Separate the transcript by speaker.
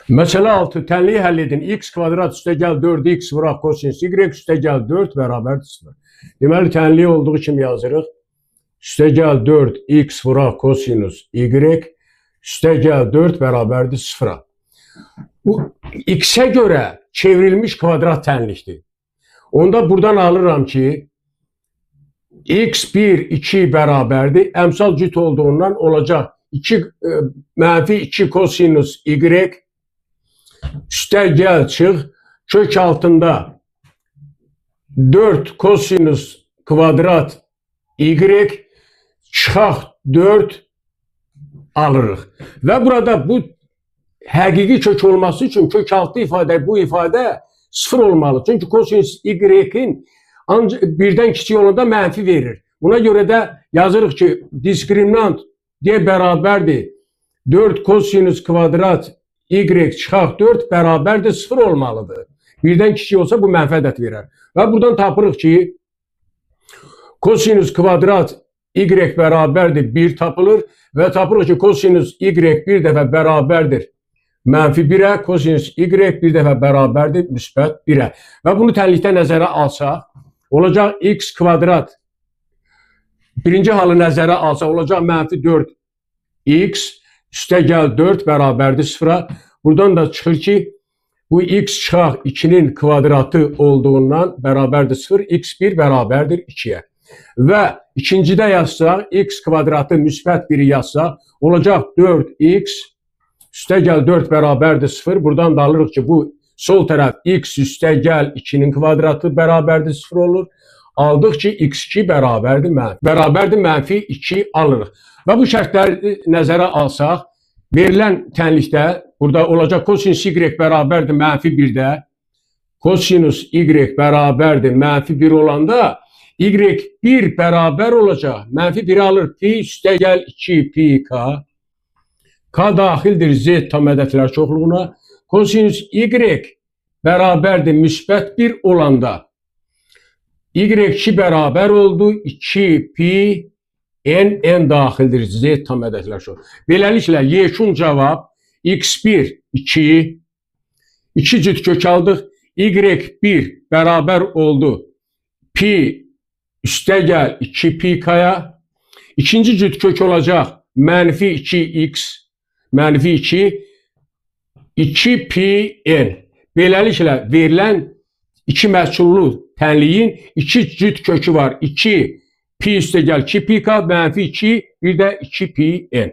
Speaker 1: Məsələ 6. Tənliyi həll edin. X kvadrat üstə gəl 4x vuraq kosinus y üstə gəl 4 bərabərdir 0. Deməli, tənliyi olduğu kimi yazırıq. Üstə gəl 4x vuraq kosinus y üstə gəl 4 bərabərdir 0-a. Bu x-ə görə çevrilmiş kvadrat tənlikdir. Onda buradan alıram ki, x1, 2 bərabərdir. Əmsal cüt olduğundan olacaq -2 kosinus y üstə gəl çıx, kök altında 4 kosinus kvadrat y çıxaq 4 alırıq. Və burada bu həqiqi kök olması üçün kök altı ifadə, bu ifadə 0 olmalı. Çünki kosinus y-in birdən kiçik olanda mənfi verir. Buna görə də yazırıq ki, diskriminant d bərabərdir 4 kosinus kvadrat y çıxaq 4 bərabərdir 0 olmalıdır. Birdən kiçik olsa bu mənfi ədəd verər. Və buradan tapırıq ki, kosinus kvadrat y bərabərdir 1 tapılır və tapırıq ki, kosinus y bir dəfə bərabərdir mənfi 1-ə, kosinus y bir dəfə bərabərdir müsbət 1-ə. Və bunu tənlikdə nəzərə alsaq, olacaq x kvadrat, birinci halı nəzərə alsaq, olacaq mənfi 4x üstə gəl 4 bərabərdir 0-a. Buradan da çıxır ki, bu x çıxaq 2-nin kvadratı olduğundan bərabərdir 0, x1 bərabərdir 2-yə. Və ikincidə yazsaq, x kvadratı müsbət 1-i yazsaq, olacaq 4x üstə gəl 4 bərabərdir 0. Buradan da alırıq ki, bu sol tərəf x üstə gəl 2-nin kvadratı bərabərdir 0 olur. Aldıq ki, x2 bərabərdir mənfi 2 alırıq. Və bu şərtləri nəzərə alsaq, verilən tənlikdə burada olacaq kosinus y bərabərdir mənfi 1-də, kosinus y bərabərdir mənfi 1 olanda y1 bərabər olacaq. Mənfi 1 alır pi üstə gəl 2 pi k. K daxildir z tam ədədlər çoxluğuna. Kosinus y bərabərdir müsbət 1 olanda y2 bərabər oldu 2 pi n daxildir z tam ədədlər çoxluğuna. Beləliklə yekun cavab x1 2, 2 cüt kök aldıq, y1 bərabər oldu pi üstə gəl 2 pi k-ya, ikinci cüt kök olacaq mənfi 2x, mənfi 2 pi n. Beləliklə verilən iki məhsullu tənliyin 2 cüt kökü var. 2 pi üstə gəl 2 pi k, mənfi 2, bir də 2 pi n.